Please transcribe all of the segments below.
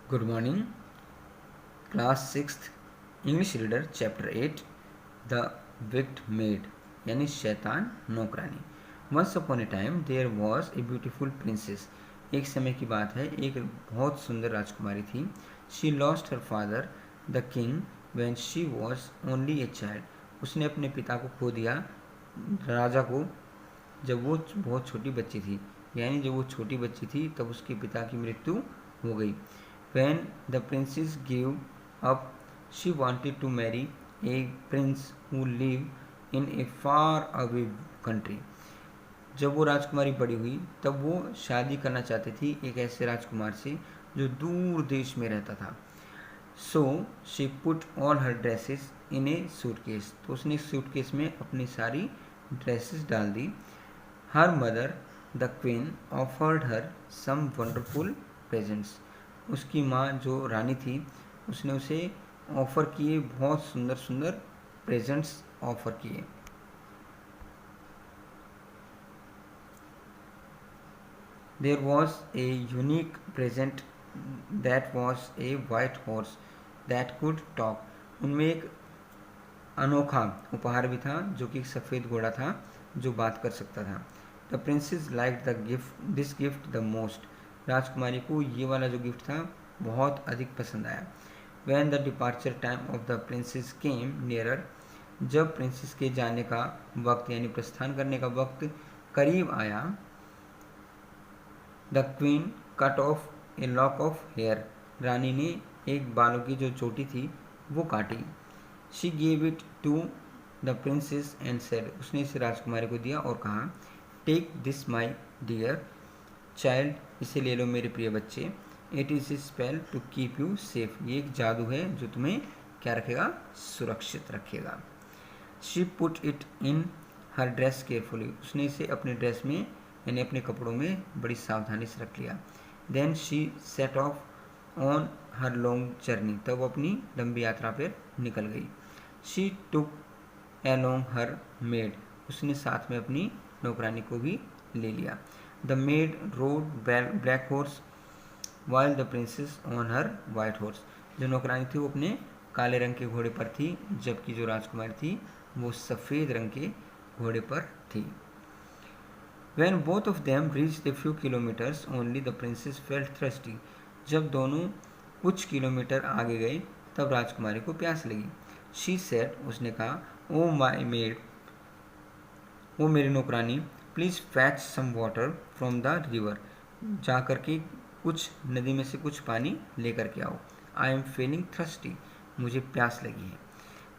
Good morning, class 6th English reader chapter 8 The Wicked Maid यानी शैतान नौकरानी। Once upon a time there was a beautiful princess। एक समय की बात है, एक बहुत सुंदर राजकुमारी थी। She lost her father the king when she was only a child। उसने अपने पिता को खो दिया, राजा को, जब वो बहुत छोटी बच्ची थी। यानी जब वो छोटी बच्ची थी तब उसके पिता की मृत्यु हो गई। When the princess gave up, she wanted to marry a prince who lived in a far away country। जब वो राजकुमारी बड़ी हुई तब वो शादी करना चाहती थी एक ऐसे राजकुमार से जो दूर देश में रहता था। So she put all her dresses in a suitcase. तो उसने सूटकेस में अपनी सारी ड्रेसेस डाल दी। Her mother the queen offered her some wonderful presents. उसकी माँ जो रानी थी उसने उसे ऑफ़र किए, बहुत सुंदर सुंदर प्रेजेंट्स ऑफ़र किए। There was a unique present that was a white horse that could talk. उनमें एक अनोखा उपहार भी था जो कि एक सफ़ेद घोड़ा था जो बात कर सकता था। The princess like the gift this gift the most. राजकुमारी को ये वाला जो गिफ्ट था बहुत अधिक पसंद आया। When the departure time of the princess came nearer. जब प्रिंसेस के जाने का वक्त यानी प्रस्थान करने का वक्त करीब आया, the queen cut off a lock of hair. रानी ने एक बालों की जो चोटी थी वो काटी। She gave it to the princess and said. उसने इसे राजकुमारी को दिया और कहा, take this my dear child. इसे ले लो मेरे प्रिय बच्चे। It is a spell to keep you safe. ये एक जादू है जो तुम्हें क्या रखेगा, सुरक्षित रखेगा। She put it in her dress carefully. उसने इसे अपने ड्रेस में यानी अपने कपड़ों में बड़ी सावधानी से रख लिया। Then she set off on her long journey. तब वो अपनी लंबी यात्रा पर निकल गई। She took along her maid. उसने साथ में अपनी नौकरानी को भी ले लिया। The maid rode black horse while the princess on her white horse. जो नौकरानी थी वो अपने काले रंग के घोड़े पर थी, जबकि जो राजकुमारी थी वो सफ़ेद रंग के घोड़े पर थी। When both of them reached a few kilometers only, the princess felt thirsty। जब दोनों कुछ किलोमीटर आगे गए तब राजकुमारी को प्यास लगी। She said, उसने कहा, ओ माई मेड, वो मेरी नौकरानी, please fetch some water from the river. जा कर के कुछ नदी में से कुछ पानी लेकर के आओ। आई एम फीलिंग थर्स्टी, मुझे प्यास लगी है।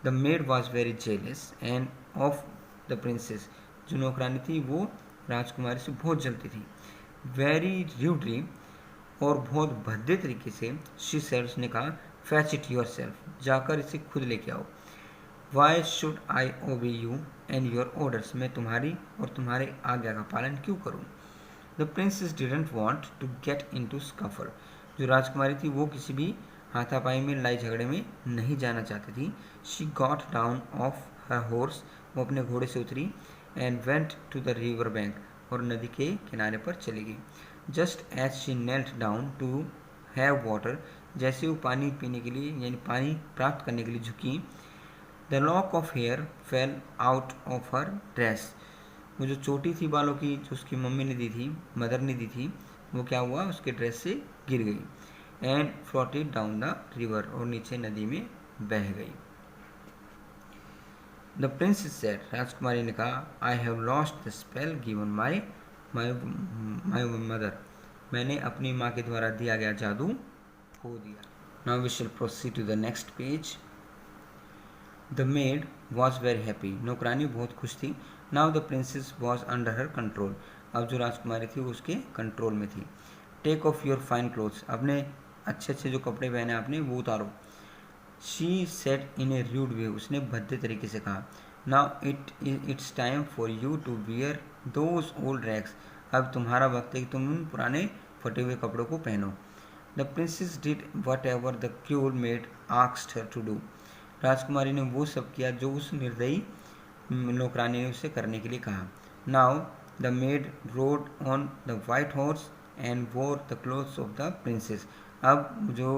The maid was very jealous end of the princess. जो नौकरानी थी वो राजकुमारी से बहुत जलती थी। वेरी रूडली, और बहुत भद्दे तरीके से, शी सेड, उसने कहा, फैच इट योर सेल्फ, जाकर इसे खुद लेके आओ। वाई शुड आई ओबे यू एंड योर ऑर्डर्स। मैं तुम्हारी और तुम्हारे आज्ञा का पालन क्यों करूँ। The princess didn't want to get into scuffle. जो राजकुमारी थी वो किसी भी हाथापाई में, लड़ाई झगड़े में नहीं जाना चाहती थी। She got down off her horse. वो अपने घोड़े से उतरी। And went to the river bank, और नदी के किनारे पर चली गई। Just as she knelt down to have water. जैसे वो पानी पीने के लिए यानी पानी प्राप्त करने के लिए झुकी, the lock of hair fell out of her dress. वो जो चोटी थी बालों की जो उसकी मम्मी ने दी थी, मदर ने दी थी, वो क्या हुआ, उसके ड्रेस से गिर गई। And floated down the river, और नीचे नदी में बह गई। द प्रिंसेस सेड, राजकुमारी ने कहा, I have lost the spell given my my mother. मैंने अपनी माँ के द्वारा दिया गया जादू खो दिया। Now we shall proceed to the next page. The maid was very happy. नौकरानी बहुत खुश थी। Now the princess was under her control. अब जो राजकुमारी थी वो उसके कंट्रोल में थी। Take off your fine clothes. अपने अच्छे अच्छे जो कपड़े पहने आपने वो उतारो। She said in a rude way. उसने भद्दे तरीके से कहा। Now it's time for you to wear those old rags. अब तुम्हारा वक्त है कि तुम उन पुराने फटे हुए कपड़ों को पहनो। The princess did whatever the cruel maid asked her to do. राजकुमारी ने वो सब किया जो उस निर्दयी नौकरानी ने उसे करने के लिए कहा। Now the maid road on the white horse and वोर the clothes of the princess. अब जो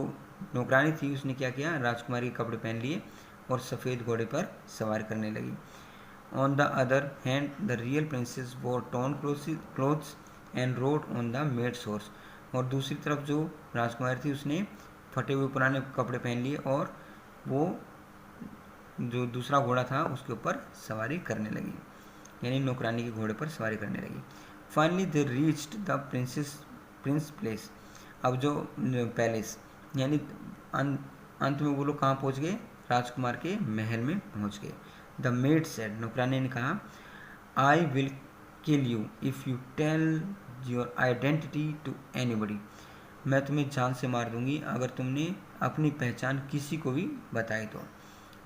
नौकरानी थी उसने क्या किया, राजकुमारी के कपड़े पहन लिए और सफ़ेद घोड़े पर सवार करने लगी। On the other hand the real princess wore torn clothes and rode on the maid's horse. और दूसरी तरफ जो राजकुमारी थी उसने फटे हुए पुराने कपड़े पहन लिए और वो जो दूसरा घोड़ा था उसके ऊपर सवारी करने लगी, यानी नौकरानी के घोड़े पर सवारी करने लगी। Finally they reached the Prince place. अब जो पैलेस, यानी अंत में वो लोग कहाँ पहुँच गए, राजकुमार के महल में पहुँच गए। द मेड सेड, नौकरानी ने कहा, I will kill you if you tell your identity to anybody. मैं तुम्हें जान से मार दूंगी अगर तुमने अपनी पहचान किसी को भी बताई तो।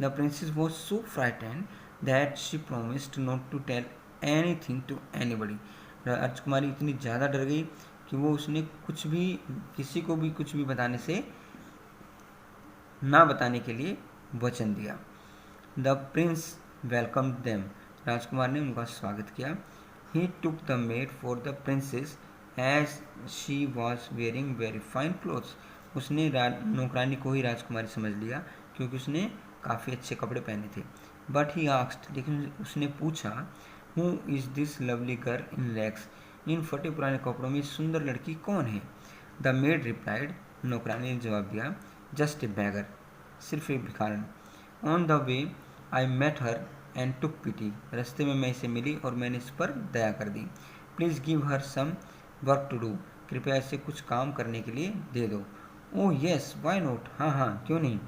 The princess was so frightened that she promised not to tell anything to anybody. राजकुमारी इतनी ज़्यादा डर गई कि वो उसने कुछ भी किसी को भी कुछ भी बताने से ना बताने के लिए वचन दिया। द प्रिंस वेलकम देम, राजकुमार ने उनका स्वागत किया। He took the maid for the princess as she was wearing very fine clothes. उसने नौकरानी को ही राजकुमारी समझ लिया क्योंकि उसने काफ़ी अच्छे कपड़े पहने थे। बट ही आस्क्ड, लेकिन उसने पूछा, who is this lovely girl in rags. इन फटे पुराने कपड़ों में सुंदर लड़की कौन है। द मेड रिप्लाइड, नौकरानी ने जवाब दिया, जस्ट ए बैगर, सिर्फ एक भिखारन। On the way I met her and took pity. रास्ते में मैं इसे मिली और मैंने इस पर दया कर दी। Please give her some work to do, कृपया इसे कुछ काम करने के लिए दे दो। ओह येस, वाई नॉट, हाँ हाँ क्यों नहीं।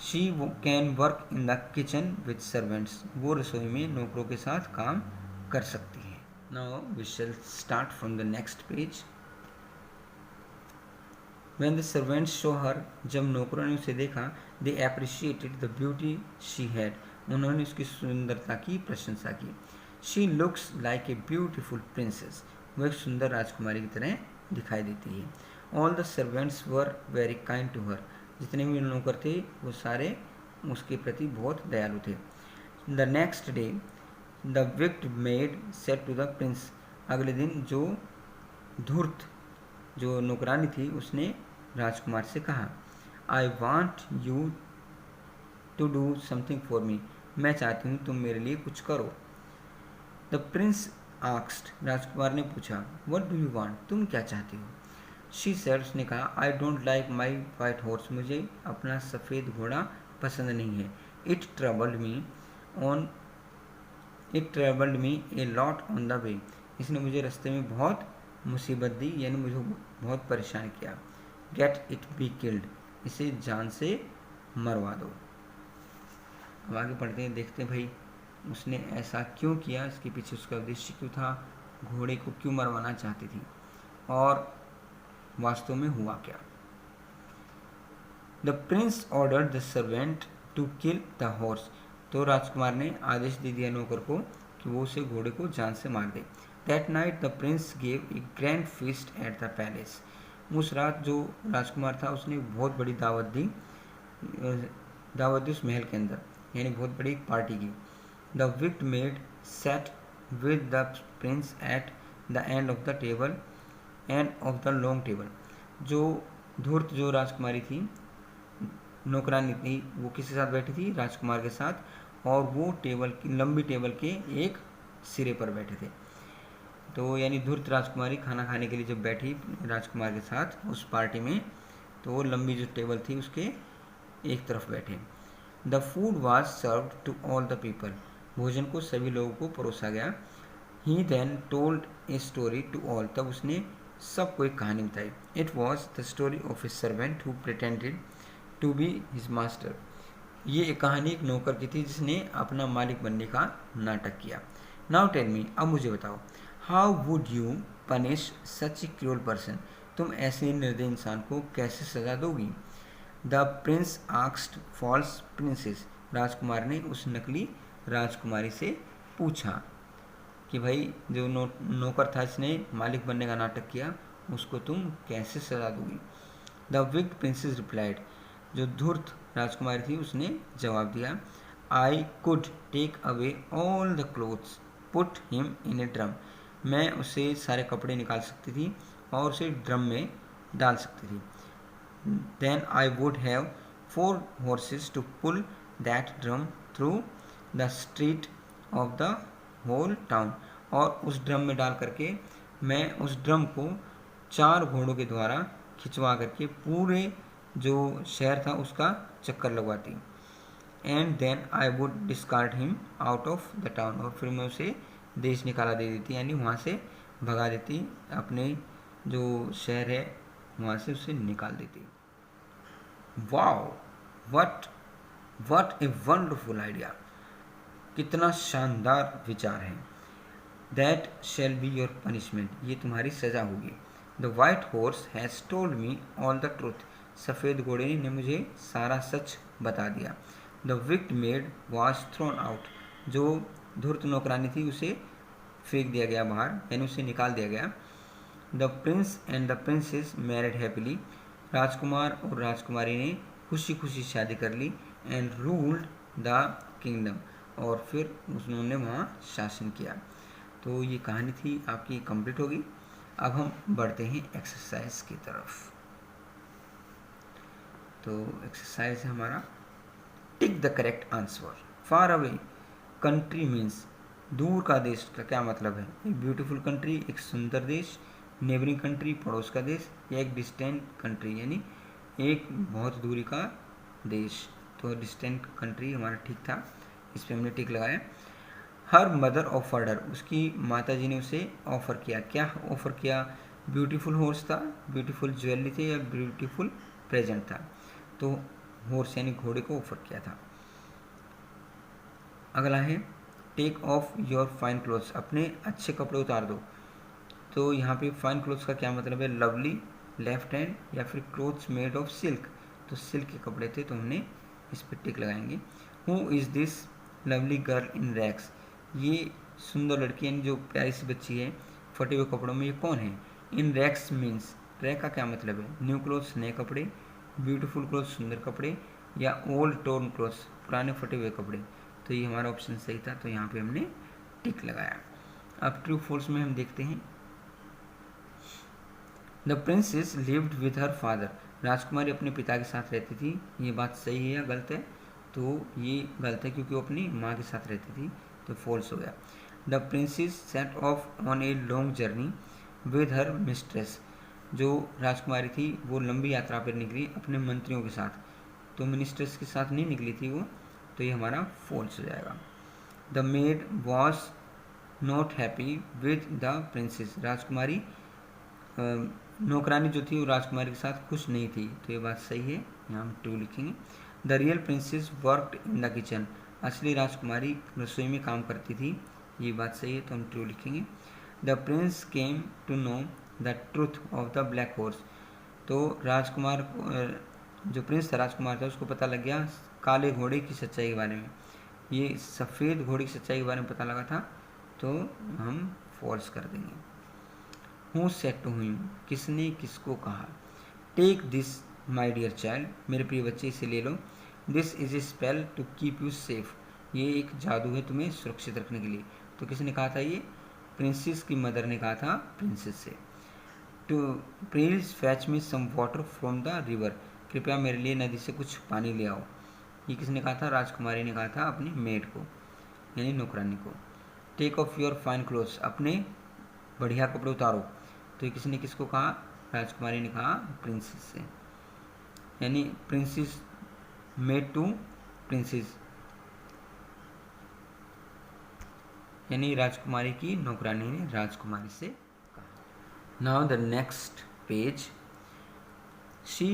She can work in the kitchen with servants, वो रसोई में नौकरों के साथ काम कर सकती है। Now we shall start from the next page. When the servants saw her, जब नौकरों ने उसे देखा, they appreciated the beauty she had, उन्होंने उसकी सुंदरता की प्रशंसा की। She looks like a beautiful princess, वह एक सुंदर राजकुमारी की तरह दिखाई देती है। All the servants were very kind to her, जितने भी नौकर थे वो सारे उसके प्रति बहुत दयालु थे। The next day, the wicked maid said to the prince, अगले दिन जो धूर्त जो नौकरानी थी उसने राजकुमार से कहा, I want you to do something for me, मैं चाहती हूँ तुम मेरे लिए कुछ करो। द प्रिंस आस्क्ड, राजकुमार ने पूछा, व्हाट डू यू वांट, तुम क्या चाहती हो। शी सेड, उसने कहा, आई don't like my white horse, मुझे अपना सफ़ेद घोड़ा पसंद नहीं है। It travelled me a lot on the वे, इसने मुझे रास्ते में बहुत मुसीबत दी, यानी मुझे बहुत परेशान किया। गेट इट बी किल्ड, इसे जान से मरवा दो। अब आगे पढ़ते हैं, देखते हैं भाई उसने ऐसा क्यों किया, इसके पीछे उसका उद्देश्य क्यों था, घोड़े को क्यों मरवाना चाहती थी और वास्तव में हुआ क्या। The prince ordered the servant to kill the horse, तो राजकुमार ने आदेश दे दिया नौकर को कि वो उसे घोड़े को जान से मार दे। That night the prince gave a grand feast at the palace, उस रात जो राजकुमार था उसने बहुत बड़ी दावत दी उस महल के अंदर, यानी बहुत बड़ी पार्टी की। The wicked made set with the Prince at the end of the table end of the long table, जो धूर्त जो राजकुमारी थी नौकरानी थी वो किसके साथ बैठी थी, राजकुमार के साथ, और वो टेबल की लंबी टेबल के एक सिरे पर बैठे थे। तो यानी धूर्त राजकुमारी खाना खाने के लिए जब बैठी राजकुमार के साथ उस पार्टी में, तो वो लंबी जो टेबल थी उसके एक तरफ बैठे। The food was served to all the people, भोजन को सभी लोगों को परोसा गया। He then told a story to all, तब उसने सबको एक कहानी बताई। It was the story of a servant who pretended to be his master, ये एक कहानी एक नौकर की थी जिसने अपना मालिक बनने का नाटक किया। नाउ टेल मी, अब मुझे बताओ, how would you punish such a cruel person, तुम ऐसे निर्दयी इंसान को कैसे सजा दोगी। The prince asked false princess, राजकुमार ने उस नकली राजकुमारी से पूछा कि भाई जो नौकर था जिसने मालिक बनने का नाटक किया उसको तुम कैसे सजा दोगी। द विक्ड प्रिंसेस रिप्लाइड, जो धूर्त राजकुमारी थी उसने जवाब दिया, I could take away all the clothes put him in a drum, मैं उसे सारे कपड़े निकाल सकती थी और उसे ड्रम में डाल सकती थी। Then I would have 4 horses to pull that drum through the street of the whole town, और उस ड्रम में डाल करके मैं उस ड्रम को 4 घोड़ों के द्वारा खिंचवा करके पूरे जो शहर था उसका चक्कर लगवाती। And then I would discard him out of the town, और फिर मैं उसे देश निकाला दे देती, यानी वहाँ से भगा देती, अपने जो शहर है वहाँ से उसे निकाल देती। Wow, what what a wonderful idea, कितना शानदार विचार है। That shall be your punishment, ये तुम्हारी सज़ा होगी। The white horse has told me all the truth, सफ़ेद घोड़े ने मुझे सारा सच बता दिया। The wicked made was thrown out, जो धूर्त नौकरानी थी उसे फेंक दिया गया बाहर, यानी उसे निकाल दिया गया। The prince and the princess married happily, राजकुमार और राजकुमारी ने खुशी खुशी शादी कर ली। एंड रूल्ड द किंगडम, और फिर उन्होंने वहाँ शासन किया। तो ये कहानी थी आपकी कंप्लीट होगी। अब हम बढ़ते हैं एक्सरसाइज की तरफ। तो एक्सरसाइज है हमारा tick the correct answer. Far away country means, दूर का देश का क्या मतलब है? एक ब्यूटीफुल कंट्री, एक सुंदर देश। नेबरिंग कंट्री, पड़ोस का देश, या एक डिस्टेंट कंट्री यानी एक बहुत दूरी का देश। तो डिस्टेंट कंट्री हमारा ठीक था, इस पर हमने टिक लगाया। हर मदर ऑफर्ड हर, उसकी माता जी ने उसे ऑफर किया। क्या ऑफर किया? ब्यूटीफुल हॉर्स था, ब्यूटीफुल ज्वेलरी थे, या ब्यूटीफुल प्रेजेंट था। तो हॉर्स यानी घोड़े को ऑफर किया था। अगला है take off your fine clothes, अपने अच्छे कपड़े उतार दो। तो यहाँ पे फाइन क्लोथ्स का क्या मतलब है? लवली, लेफ्ट हैंड, या फिर क्लोथ्स मेड ऑफ सिल्क। तो सिल्क के कपड़े थे, तो हमने इस पर टिक लगाएंगे। Who is this lovely girl in rags, ये सुंदर लड़की यानी जो प्यारी सी बच्ची है फटे हुए कपड़ों में, ये कौन है? इन रैक्स मीन्स, रैक का क्या मतलब है? न्यू क्लोथ्स नए कपड़े, ब्यूटीफुल क्लोथ्स सुंदर कपड़े, या ओल्ड टोर्न क्लोथ्स पुराने फटे हुए कपड़े। तो ये हमारा ऑप्शन सही था, तो यहाँ पे हमने टिक लगाया। अब ट्रू फॉल्स में हम देखते हैं। The princess lived with her father, राजकुमारी अपने पिता के साथ रहती थी। ये बात सही है या गलत है? तो ये गलत है, क्योंकि वो अपनी माँ के साथ रहती थी, तो फॉल्स हो गया। The princess set off on a long journey with her mistress, जो राजकुमारी थी वो लंबी यात्रा पर निकली अपने मंत्रियों के साथ, तो मिनिस्ट्रेस के साथ नहीं निकली थी वो, तो ये हमारा फॉल्स हो जाएगा। The maid was not happy with the princess, राजकुमारी नौकरानी जो थी वो राजकुमारी के साथ खुश नहीं थी, तो ये बात सही है, यहाँ हम ट्रू लिखेंगे। The real princess worked in the kitchen, असली राजकुमारी रसोई में काम करती थी, ये बात सही है, तो हम ट्रू लिखेंगे। The prince came to know the truth of the black horse, तो राजकुमार जो प्रिंस था, राजकुमार था, उसको पता लग गया काले घोड़े की सच्चाई के बारे में। ये सफ़ेद घोड़े की सच्चाई के बारे में पता लगा था, तो हम फॉल्स कर देंगे। हु सेड टू हिम, किसने किसको कहा? Take this my dear child, मेरे प्रिय बच्चे इसे ले लो। This is a spell to keep you safe, ये एक जादू है तुम्हें सुरक्षित रखने के लिए। तो किसने कहा था ये? प्रिंसेस की मदर ने कहा था प्रिंसेस से। To please fetch me some water from the river, कृपया मेरे लिए नदी से कुछ पानी ले आओ। ये किसने कहा था? राजकुमारी ने कहा था अपनी मेड को, यानी नौकरानी को। Take off your fine clothes, अपने बढ़िया कपड़े उतारो। तो ये किसने किसको कहा? राजकुमारी ने कहा प्रिंसेस से, यानी प्रिंसेस मेड टू प्रिंसेस, यानी राजकुमारी की नौकरानी ने राजकुमारी से कहा। Now the next page, she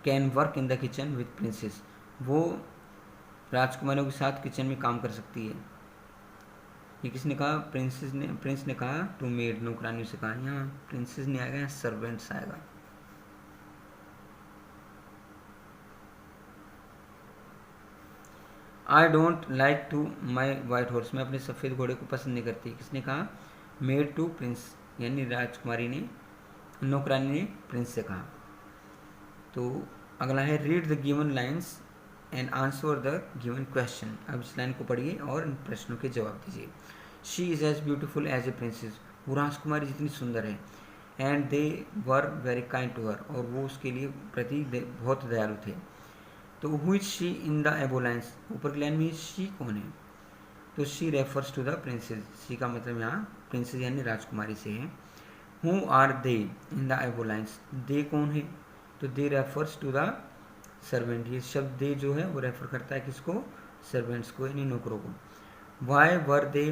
can work in the kitchen with princess, वो राजकुमारियों के साथ किचन में काम कर सकती है। ये किसने कहा? प्रिंस ने कहा टू मेड, नौकरानियों से कहा। यहाँ प्रिंसेस नहीं आएगा, यहाँ सर्वेंट्स आएगा। I don't like to my white horse, मैं अपने सफ़ेद घोड़े को पसंद नहीं करती। किसने कहा? मेड टू प्रिंस, यानी राजकुमारी ने, नौकरानी ने प्रिंस से कहा। तो अगला है read the given lines and answer the given question. अब इस लाइन को पढ़िए और इन प्रश्नों के जवाब दीजिए। She is as beautiful as a princess, वो राजकुमारी जितनी सुंदर है। And they were very kind to her, और वो उसके लिए प्रति बहुत दयालु थे। तो who is she in the above lines, ऊपर की लाइन में शी कौन है, तो she refers to the princess, she का मतलब यहाँ प्रिंसेस यानी राजकुमारी से है। Who are they in the above lines, they कौन है, तो दे रेफर्स टू द सर्वेंट, ये शब्द दे जो है वो रेफर करता है किसको, सर्वेंट्स को यानी नौकरों को। Why were they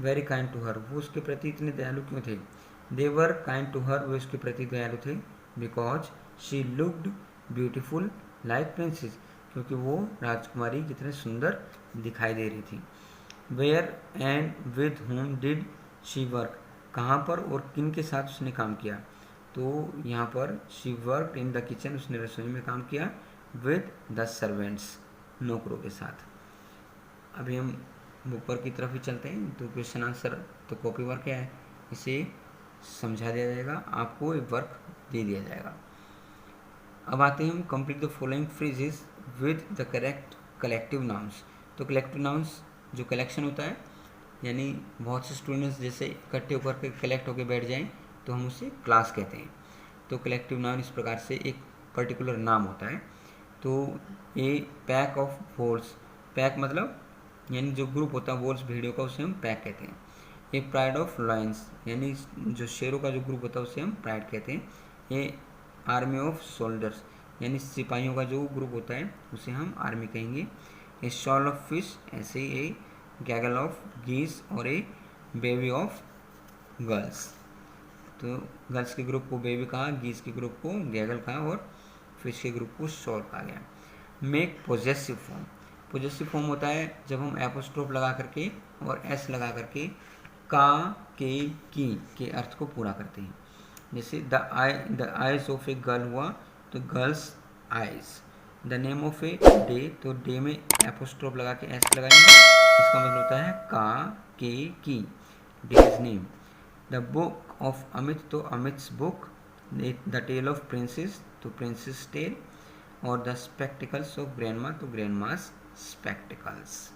very kind to her, वो उसके प्रति इतने दयालु क्यों थे, दे वर काइंड टू हर, वो उसके प्रति दयालु थे, because she looked beautiful like princess, क्योंकि वो राजकुमारी कितने सुंदर दिखाई दे रही थी। Where and with whom did she work, कहाँ पर और किन के साथ उसने काम किया, तो यहाँ पर she work in the kitchen, उसने रसोई में काम किया, विद द सर्वेंट्स, नौकरों के साथ। अभी हम ऊपर की तरफ ही चलते हैं, तो क्वेश्चन आंसर, तो कॉपी वर्क क्या है, इसे समझा दिया जाएगा, आपको एक वर्क दे दिया जाएगा। अब आते हैं हम complete the following phrases with the correct collective nouns. तो कलेक्टिव नाउन्स जो कलेक्शन होता है, यानी बहुत से स्टूडेंट्स जैसे इकट्ठे होकर के कलेक्ट होकर बैठ जाएं तो हम उसे क्लास कहते हैं। तो कलेक्टिव नाउन इस प्रकार से एक पर्टिकुलर नाम होता है। तो ए पैक ऑफ वोल्स, पैक मतलब यानी जो ग्रुप होता है वोल्स भेड़ियों का, उसे हम पैक कहते हैं। ए प्राइड ऑफ लायंस, यानी जो शेरों का जो ग्रुप होता है उसे हम प्राइड कहते हैं। ए आर्मी ऑफ सोल्जर्स, यानी सिपाहियों का जो ग्रुप होता है उसे हम आर्मी कहेंगे। ए शॉल ऑफ फिश, ऐसे ए गैगल ऑफ गीस, और ए बेबी ऑफ गर्ल्स। तो गर्ल्स के ग्रुप को बेबी कहा, गीस के ग्रुप को गैगल कहा, और फिश के ग्रुप को शॉल कहा गया। Make possessive form, possessive form होता है जब हम एपोस्ट्रोफ लगा करके और एस लगा करके का, की के अर्थ को पूरा करते हैं। जैसे the eyes of a girl हुआ तो girls eyes. The name of a day, तो डे में एपोस्ट्रोफ लगा के एस लगाएंगे, इसका मतलब होता है का, की, day's name. The book of Amit, तो Amit's book. The tale of princess, तो प्रिंसेस टेल। और द स्पेक्टिकल्स ऑफ ग्रैंडमा, तो grandma's spectacles.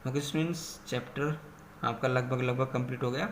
Okay students, chapter आपका लगभग कंप्लीट हो गया।